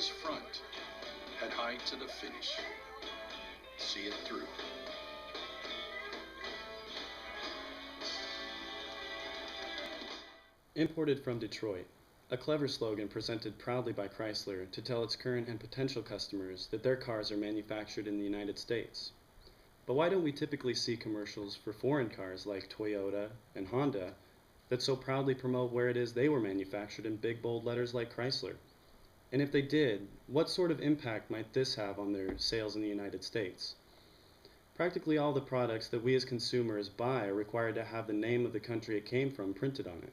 always front. Head high to the finish. See it through. Imported from Detroit, a clever slogan presented proudly by Chrysler to tell its current and potential customers that their cars are manufactured in the United States. But why don't we typically see commercials for foreign cars like Toyota and Honda that so proudly promote where it is they were manufactured in big bold letters like Chrysler? And if they did, what sort of impact might this have on their sales in the United States? Practically all the products that we as consumers buy are required to have the name of the country it came from printed on it.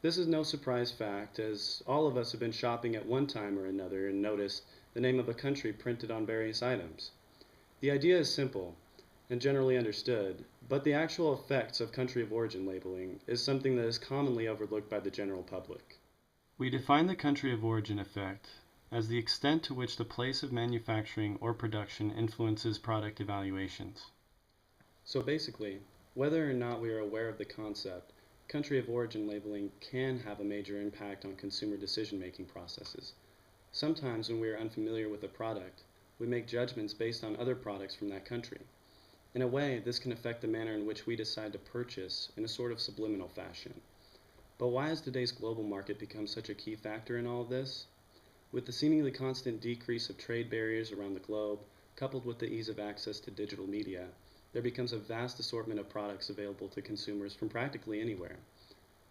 This is no surprise fact, as all of us have been shopping at one time or another and noticed the name of a country printed on various items. The idea is simple and generally understood, but the actual effects of country of origin labeling is something that is commonly overlooked by the general public. We define the country of origin effect as the extent to which the place of manufacturing or production influences product evaluations. So basically, whether or not we are aware of the concept, country of origin labeling can have a major impact on consumer decision-making processes. Sometimes when we are unfamiliar with a product, we make judgments based on other products from that country. In a way, this can affect the manner in which we decide to purchase in a sort of subliminal fashion. But why has today's global market become such a key factor in all of this? With the seemingly constant decrease of trade barriers around the globe, coupled with the ease of access to digital media, there becomes a vast assortment of products available to consumers from practically anywhere.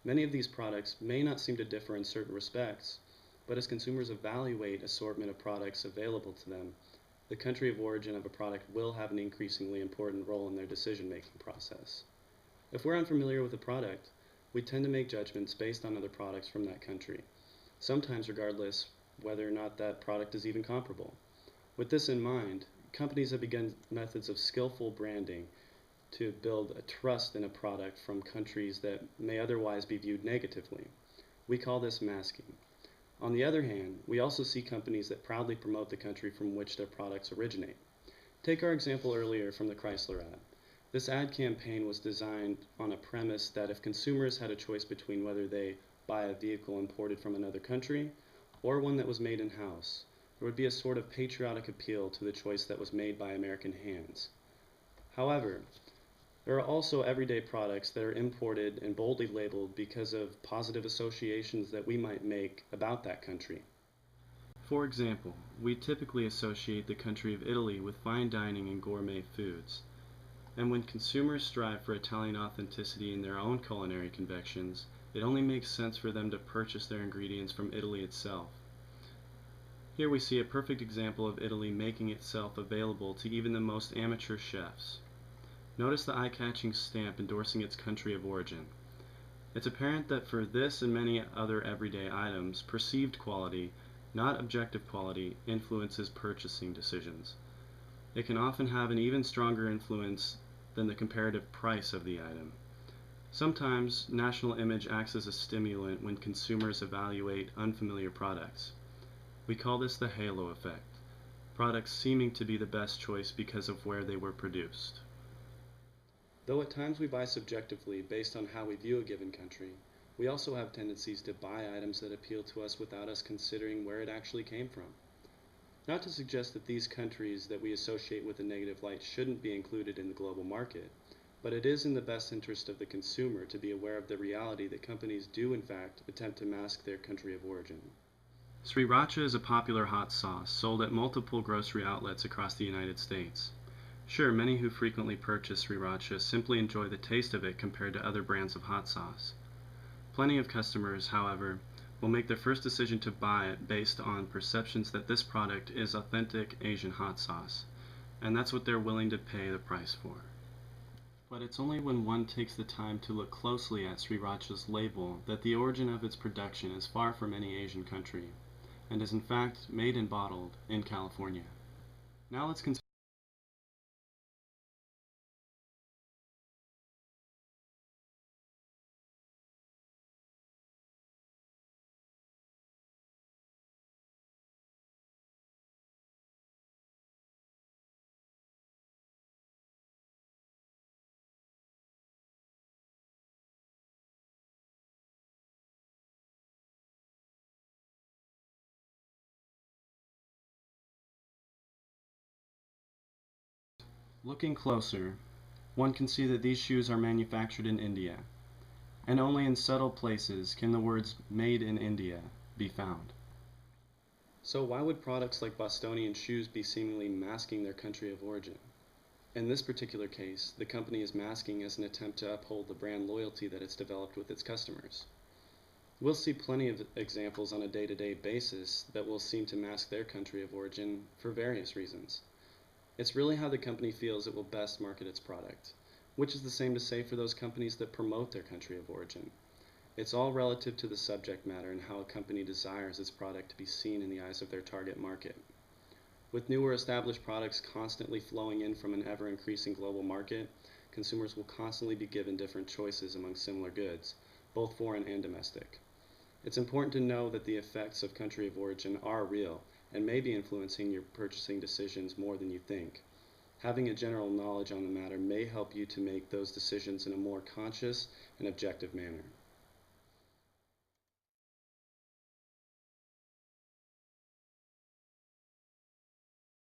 Many of these products may not seem to differ in certain respects, but as consumers evaluate assortment of products available to them, the country of origin of a product will have an increasingly important role in their decision-making process. If we're unfamiliar with a product, we tend to make judgments based on other products from that country, sometimes regardless whether or not that product is even comparable. With this in mind, companies have begun methods of skillful branding to build a trust in a product from countries that may otherwise be viewed negatively. We call this masking. On the other hand, we also see companies that proudly promote the country from which their products originate. Take our example earlier from the Chrysler ad. This ad campaign was designed on a premise that if consumers had a choice between whether they buy a vehicle imported from another country or one that was made in-house, there would be a sort of patriotic appeal to the choice that was made by American hands. However, there are also everyday products that are imported and boldly labeled because of positive associations that we might make about that country. For example, we typically associate the country of Italy with fine dining and gourmet foods. And when consumers strive for Italian authenticity in their own culinary convictions, it only makes sense for them to purchase their ingredients from Italy itself. Here we see a perfect example of Italy making itself available to even the most amateur chefs. Notice the eye-catching stamp endorsing its country of origin. It's apparent that for this and many other everyday items, perceived quality, not objective quality, influences purchasing decisions. It can often have an even stronger influence than the comparative price of the item. Sometimes, national image acts as a stimulant when consumers evaluate unfamiliar products. We call this the halo effect, products seeming to be the best choice because of where they were produced. Though at times we buy subjectively based on how we view a given country, we also have tendencies to buy items that appeal to us without us considering where it actually came from. Not to suggest that these countries that we associate with a negative light shouldn't be included in the global market, but it is in the best interest of the consumer to be aware of the reality that companies do in fact attempt to mask their country of origin. Sriracha is a popular hot sauce sold at multiple grocery outlets across the United States. Sure, many who frequently purchase sriracha simply enjoy the taste of it compared to other brands of hot sauce. Plenty of customers, however, will make their first decision to buy it based on perceptions that this product is authentic Asian hot sauce, and that's what they're willing to pay the price for. But it's only when one takes the time to look closely at sriracha's label that the origin of its production is far from any Asian country, and is in fact made and bottled in California. Now let's consider Looking closer, one can see that these shoes are manufactured in India, and only in subtle places can the words "Made in India" be found. So why would products like Bostonian shoes be seemingly masking their country of origin? In this particular case, the company is masking as an attempt to uphold the brand loyalty that it's developed with its customers. We'll see plenty of examples on a day-to-day basis that will seem to mask their country of origin for various reasons. It's really how the company feels it will best market its product, which is the same to say for those companies that promote their country of origin. It's all relative to the subject matter and how a company desires its product to be seen in the eyes of their target market. With newer established products constantly flowing in from an ever-increasing global market, consumers will constantly be given different choices among similar goods, both foreign and domestic. It's important to know that the effects of country of origin are real and may be influencing your purchasing decisions more than you think. Having a general knowledge on the matter may help you to make those decisions in a more conscious and objective manner.